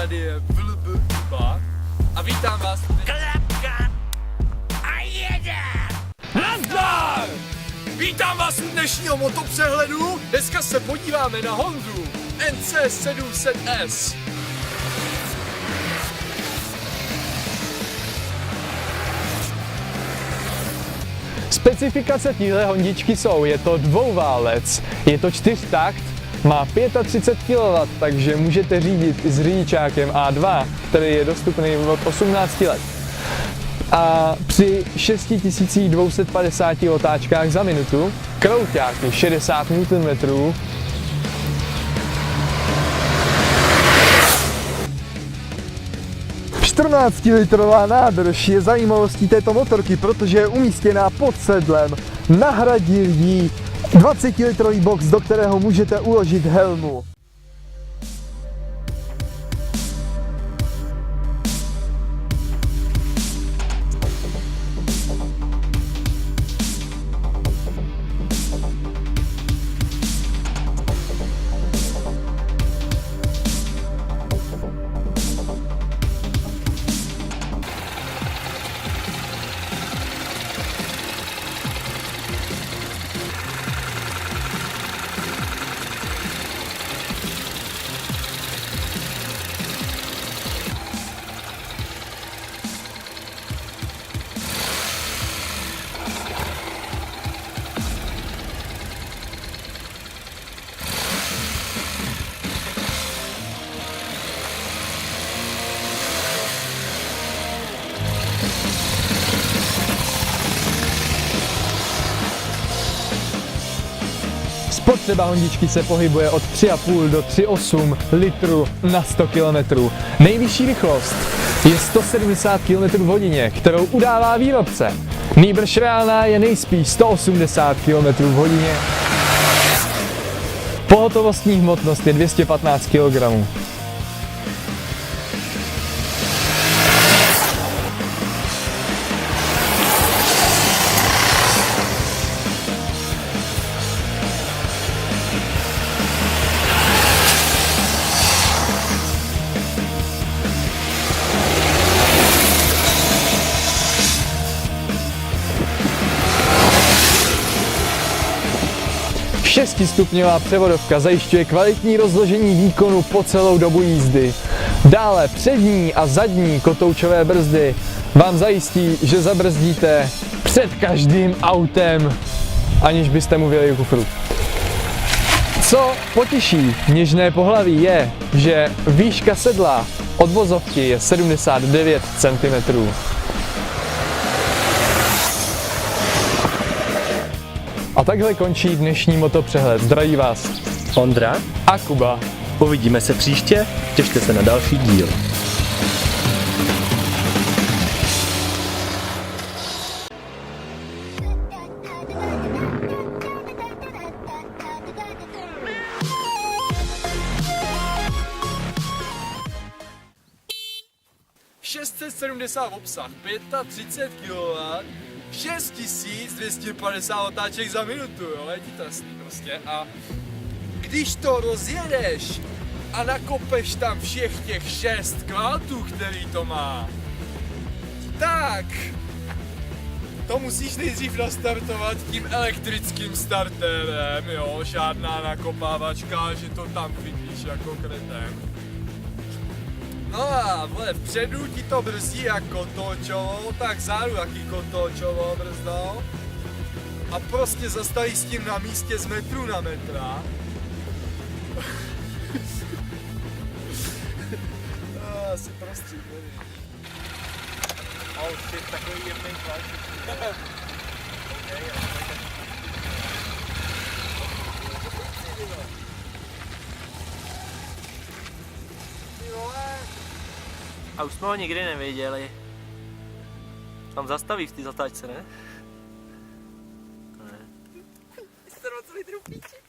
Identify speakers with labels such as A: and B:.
A: tady je VLB Kuba a vítám vás.
B: Klapka a jede!
A: Nazdar! Vítám vás u dnešního motopřehledu. Dneska se podíváme na Hondu NC700S. Specifikace téhle hondičky jsou, je to dvouválec, je to 4takt, má 35 kW, takže můžete řídit i s řidičákem A2, který je dostupný od 18 let. A při 6250 otáčkách za minutu, krouťáky 60 Nm, litrová nádrž je zajímavostí této motorky, protože je umístěná pod sedlem. Nahradil jí 20-litrový box, do kterého můžete uložit helmu. Spotřeba hondičky se pohybuje od 3,5 do 3,8 litru na 100 km. Nejvyšší rychlost je 170 km v hodině, kterou udává výrobce. Nýbrž reálná je nejspíš 180 km v hodině. Pohotovostní hmotnost je 215 kg. Šestistupňová převodovka zajišťuje kvalitní rozložení výkonu po celou dobu jízdy. Dále přední a zadní kotoučové brzdy vám zajistí, že zabrzdíte před každým autem, aniž byste mu vyjeli kufru. Co potěší něžné pohlaví je, že výška sedla od vozovky je 79 cm. A takhle končí dnešní motopřehled. Zdraví vás
C: Ondra
A: a Kuba.
C: Uvidíme se příště, těšte se na další díl.
A: obsah, 35 kW, 6250 otáček za minutu, jo, je ti to jasný prostě. A když to rozjedeš a nakopeš tam všech těch 6 kvaltů, který to má, tak to musíš nejdřív nastartovat tím elektrickým starterem, jo, žádná nakopávačka, že to tam chytíš jako kreten. No a vole, vpředu ti to brzdí jak kotoučovou, tak záru jaký kotoučovou brzdou. A prostě zastavíš s tím na místě z metru na metra. Asi prostřed, nevím. Oh shit, takový jemný tlačík.
C: A už jsme ho nikdy neviděli. Tam zastaví v té zatáčce, ne?
B: Jsi to celý trupíček.